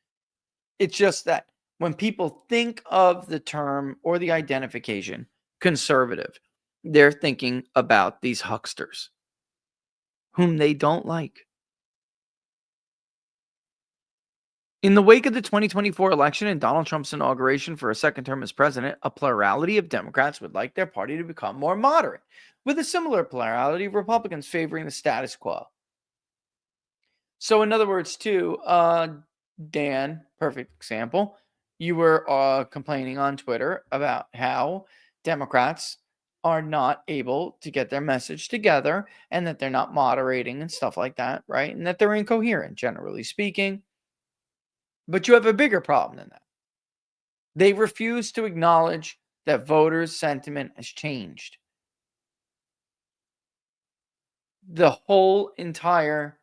It's just that when people think of the term or the identification conservative, they're thinking about these hucksters whom they don't like. In the wake of the 2024 election and Donald Trump's inauguration for a second term as president, a plurality of Democrats would like their party to become more moderate, with a similar plurality of Republicans favoring the status quo. So, in other words, too, Dan, perfect example, you were complaining on Twitter about how Democrats are not able to get their message together and that they're not moderating and stuff like that, right? And that they're incoherent, generally speaking. But you have a bigger problem than that. They refuse to acknowledge that voters' sentiment has changed. The whole entire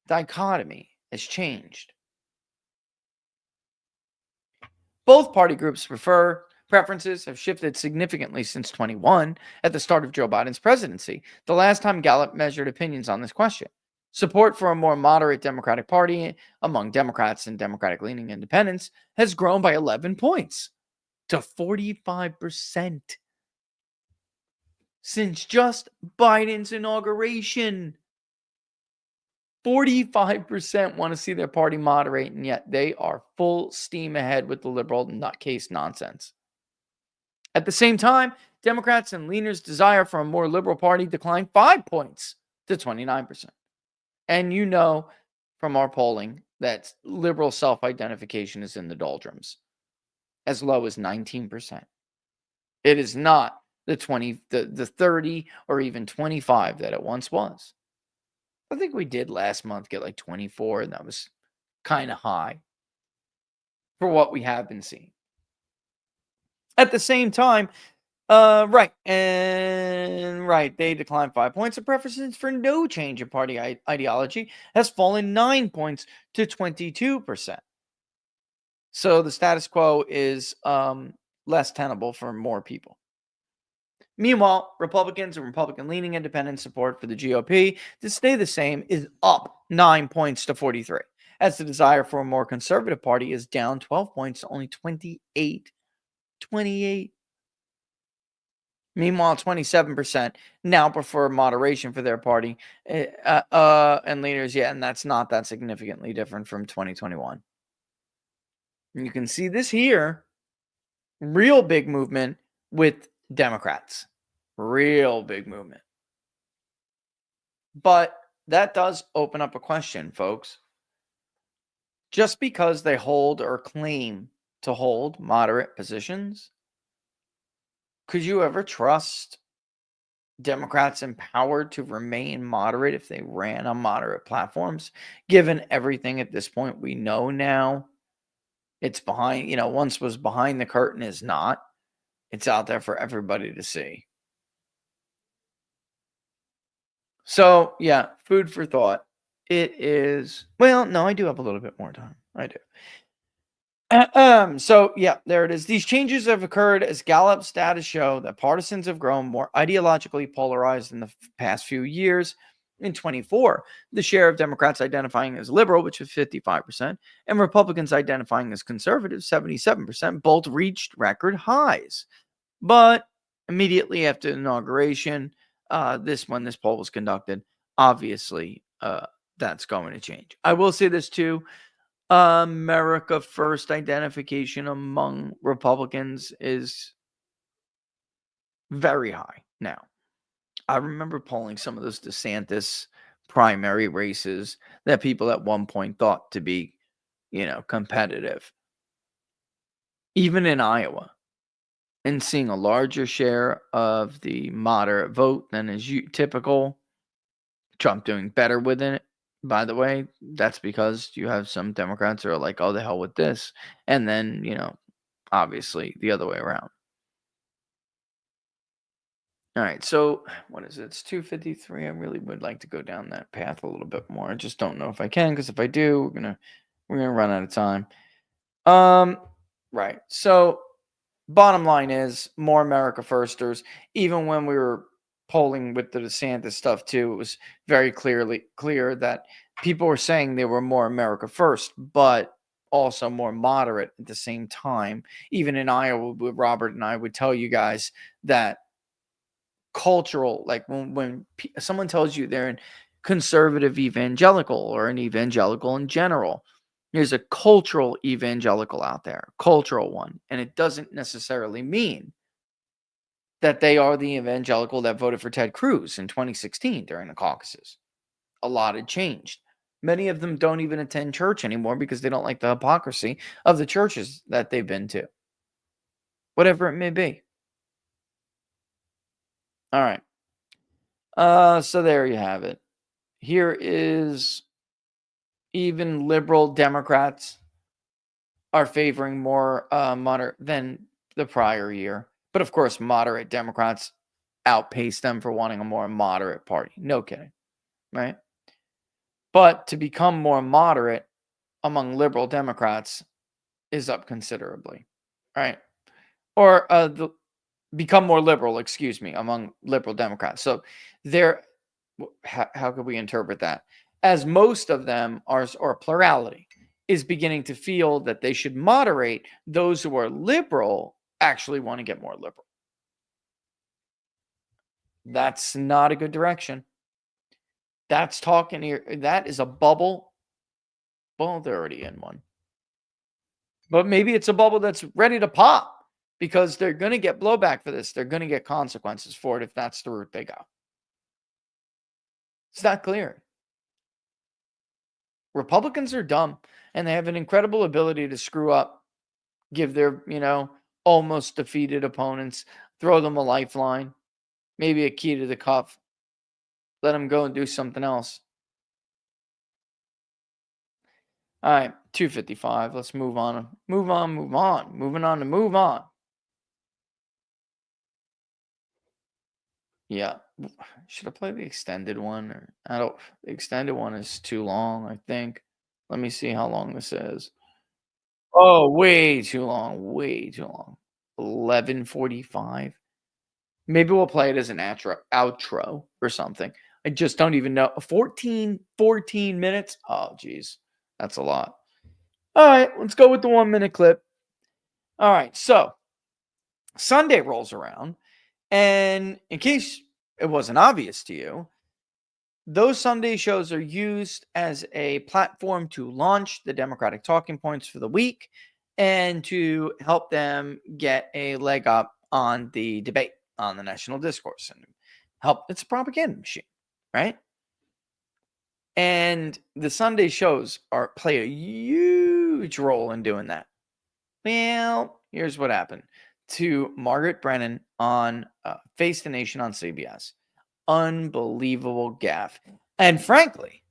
dichotomy has changed. Both party groups' preferences have shifted significantly since 21 at the start of Joe Biden's presidency, the last time Gallup measured opinions on this question. Support for a more moderate Democratic Party among Democrats and Democratic-leaning independents has grown by 11 points to 45% since just Biden's inauguration. 45% want to see their party moderate, and yet they are full steam ahead with the liberal nutcase nonsense. At the same time, Democrats and leaners' desire for a more liberal party declined 5 points to 29%. And you know from our polling that liberal self-identification is in the doldrums, as low as 19%. It is not the 30 or even 25 that it once was. I think we did last month get like 24, and that was kind of high for what we have been seeing. At the same time, they declined 5 points. The preferences for no change in party ideology has fallen 9 points to 22%. So the status quo is less tenable for more people. Meanwhile, Republicans and Republican-leaning independent support for the GOP to stay the same is up 9 points to 43, as the desire for a more conservative party is down 12 points to only 28. 28. Meanwhile, 27% now prefer moderation for their party and leaders. Yeah, and that's not that significantly different from 2021. And you can see this here. Real big movement with Democrats. Real big movement. But that does open up a question, folks. Just because they hold or claim to hold moderate positions, could you ever trust Democrats empowered to remain moderate if they ran on moderate platforms? Given everything at this point we know now, it's behind, once was behind the curtain is not. It's out there for everybody to see. So, yeah, food for thought. It is, well, no, I do have a little bit more time. I do. So, yeah, there it is. These changes have occurred as Gallup's data show that partisans have grown more ideologically polarized in the past few years. In 24, the share of Democrats identifying as liberal, which was 55%, and Republicans identifying as conservative, 77%, both reached record highs. But immediately after inauguration, when this poll was conducted, obviously that's going to change. I will say this too. America First identification among Republicans is very high now. I remember polling some of those DeSantis primary races that people at one point thought to be, competitive, even in Iowa, and seeing a larger share of the moderate vote than is typical. Trump doing better within it. By the way, that's because you have some Democrats who are like, "Oh, the hell with this," and then obviously the other way around. All right, so what is it? It's 2:53. I really would like to go down that path a little bit more. I just don't know if I can, because if I do, we're gonna run out of time. Um, right. So bottom line is more America firsters. Even when we were polling with the DeSantis stuff too, it was very clear that people were saying they were more America first, but also more moderate at the same time. Even in Iowa, with Robert and I would tell you guys that cultural, like when someone tells you they're an conservative evangelical or an evangelical in general, there's a cultural evangelical out there, cultural one, and it doesn't necessarily mean that they are the evangelical that voted for Ted Cruz in 2016 during the caucuses. A lot had changed. Many of them don't even attend church anymore because they don't like the hypocrisy of the churches that they've been to, whatever it may be. All right. So there you have it. Here is even liberal Democrats are favoring more moderate than the prior year. But of course, moderate Democrats outpace them for wanting a more moderate party. No kidding, right? But to become more moderate among liberal Democrats is up considerably, right? Or become more liberal, excuse me, among liberal Democrats. So there, how could we interpret that? As most of them are, or plurality, is beginning to feel that they should moderate, those who are liberal actually want to get more liberal. That's not a good direction. That's talking here. That is a bubble. Well, they're already in one. But maybe it's a bubble that's ready to pop because they're going to get blowback for this. They're going to get consequences for it if that's the route they go. It's not clear. Republicans are dumb and they have an incredible ability to screw up, give their, almost defeated opponents, throw them a lifeline, maybe a key to the cuff, let them go and do something else. All right, 2:55. Let's move on. Move on, move on. Moving on to move on. Yeah. Should I play the extended one? Or I don't, the extended one is too long, I think. Let me see how long this is. Oh, way too long. Way too long. 11:45. Maybe we'll play it as an outro or something. I just don't even know. 14 minutes? Oh, geez. That's a lot. All right, let's go with the 1 minute clip. All right, so Sunday rolls around, and in case it wasn't obvious to you, those Sunday shows are used as a platform to launch the Democratic talking points for the week and to help them get a leg up on the debate, on the national discourse, and help. It's a propaganda machine, right? And the Sunday shows play a huge role in doing that. Well, here's what happened to Margaret Brennan on Face the Nation on CBS. Unbelievable gaffe. And frankly,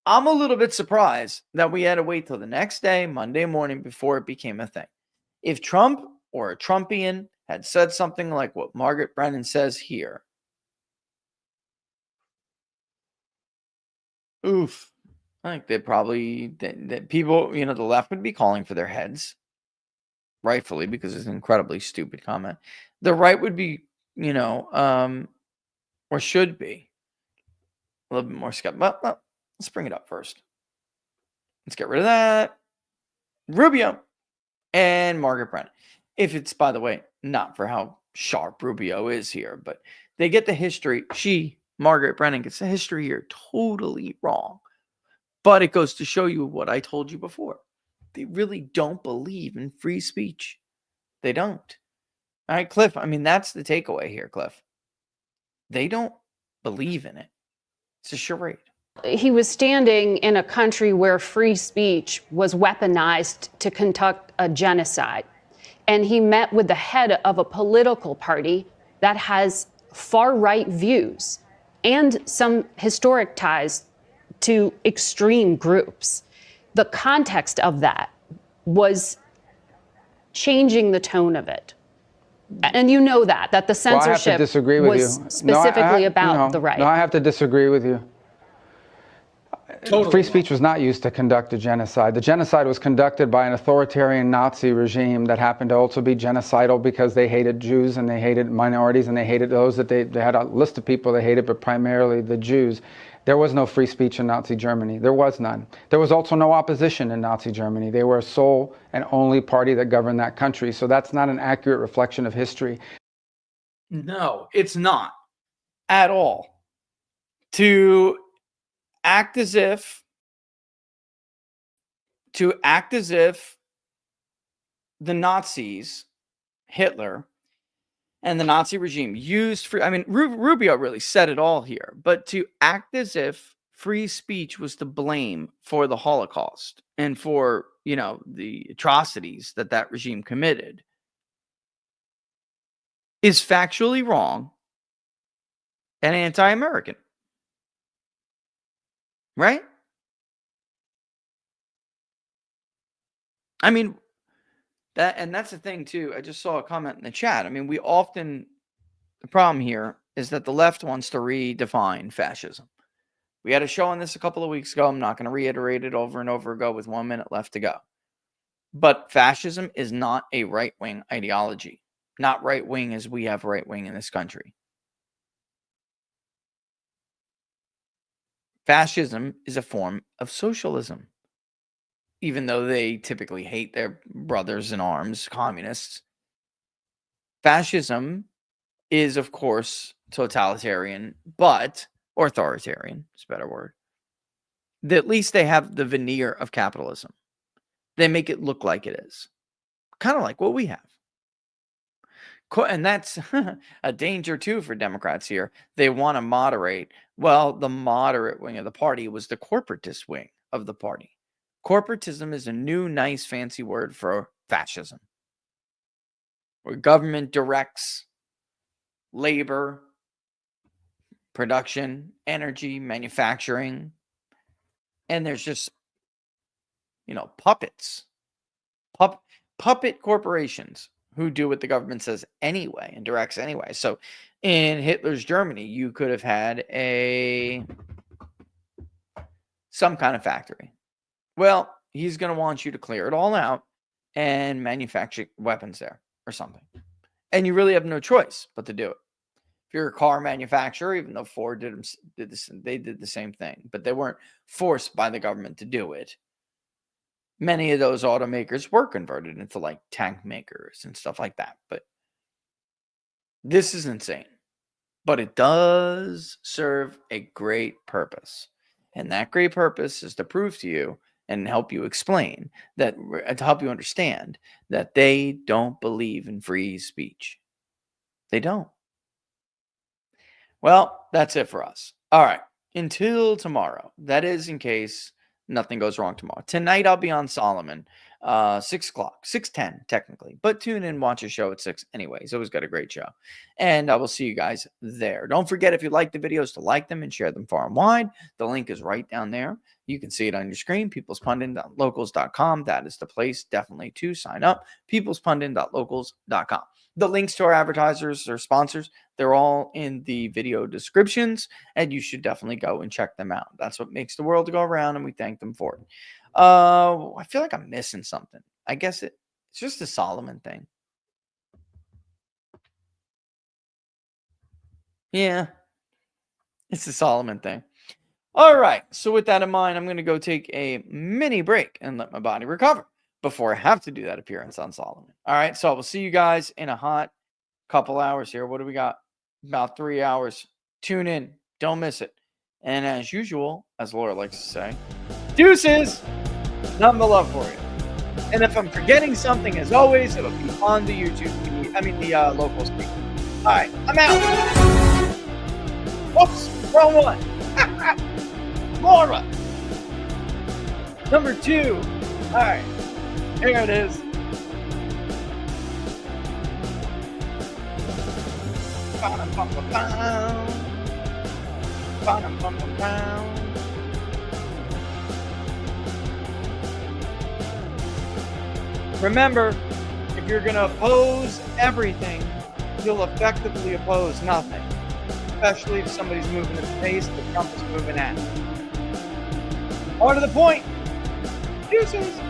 I'm a little bit surprised that we had to wait till the next day, Monday morning, before it became a thing. If Trump or a Trumpian had said something like what Margaret Brennan says here, oof, I think they probably, that people, the left would be calling for their heads, rightfully, because it's an incredibly stupid comment. The right would be, or should be, a little bit more skeptical. Well, let's bring it up first. Let's get rid of that. Rubio and Margaret Brennan. If it's, by the way, not for how sharp Rubio is here, but they get the history. Margaret Brennan, gets the history here totally wrong. But it goes to show you what I told you before. They really don't believe in free speech. They don't. All right, Cliff. I mean, that's the takeaway here, Cliff. They don't believe in it. It's a charade. He was standing in a country where free speech was weaponized to conduct a genocide. And he met with the head of a political party that has far-right views and some historic ties to extreme groups. The context of that was changing the tone of it. And you know that the censorship I have to disagree with was you. specifically about the right. No, I have to disagree with you. Totally Free speech was not used to conduct a genocide. The genocide was conducted by an authoritarian Nazi regime that happened to also be genocidal because they hated Jews and they hated minorities and they hated those that they had a list of people they hated, but primarily the Jews. There was no free speech in Nazi Germany. There was none. There was also no opposition in Nazi Germany. They were a sole and only party that governed that country. So that's not an accurate reflection of history. No, it's not at all. To act as if the Nazis, Hitler, and the Nazi regime used free, I mean, Rubio really said it all here, but to act as if free speech was to blame for the Holocaust and for, you know, the atrocities that that regime committed is factually wrong and anti-American. Right? I mean, that's the thing too. I just saw a comment in the chat. I mean, the problem here is that the left wants to redefine fascism. We had a show on this a couple of weeks ago. I'm not going to reiterate it over and over ago with 1 minute left to go. But fascism is not a right-wing ideology. Not right-wing as we have right-wing in this country. Fascism is a form of socialism. Even though they typically hate their brothers in arms, communists. Fascism is, of course, totalitarian, but authoritarian is a better word. At least they have the veneer of capitalism. They make it look like it is. Kind of like what we have. And that's a danger, too, for Democrats here. They want to moderate. Well, the moderate wing of the party was the corporatist wing of the party. Corporatism is a new, nice, fancy word for fascism, where government directs labor, production, energy, manufacturing, and there's just, you know, puppets, puppet corporations who do what the government says anyway and directs anyway. So in Hitler's Germany, you could have had some kind of factory. Well, he's going to want you to clear it all out and manufacture weapons there or something. And you really have no choice but to do it. If you're a car manufacturer, even though Ford did this, they did the same thing, but they weren't forced by the government to do it. Many of those automakers were converted into like tank makers and stuff like that. But this is insane. But it does serve a great purpose. And that great purpose is to prove to you and help you explain that, to help you understand that they don't believe in free speech. They don't. Well, that's it for us. All right. Until tomorrow. That is in case nothing goes wrong tomorrow. Tonight I'll be on Solomon, 6 o'clock, 6:10 technically, but tune in and watch a show at 6 anyway. He's always got a great show. And I will see you guys there. Don't forget, if you like the videos, to like them and share them far and wide. The link is right down there. You can see it on your screen, peoplespundit.locals.com. That is the place definitely to sign up, peoplespundit.locals.com. The links to our advertisers or sponsors, they're all in the video descriptions, and you should definitely go and check them out. That's what makes the world go around, and we thank them for it. I feel like I'm missing something. I guess it's just a Solomon thing. Yeah, it's the Solomon thing. All right, so with that in mind, I'm going to go take a mini break and let my body recover before I have to do that appearance on Solomon. All right, so I will see you guys in a hot couple hours here. What do we got? About 3 hours. Tune in. Don't miss it. And as usual, as Laura likes to say, deuces! Nothing but love for you. And if I'm forgetting something, as always, it'll be on the YouTube feed. I mean, the local speak. All right, I'm out. Whoops, wrong one. Flora. Number 2. All right, here it is. Remember, if you're going to oppose everything, you'll effectively oppose nothing, especially if somebody's moving at the pace that Trump is moving at. More to the point. Deuces.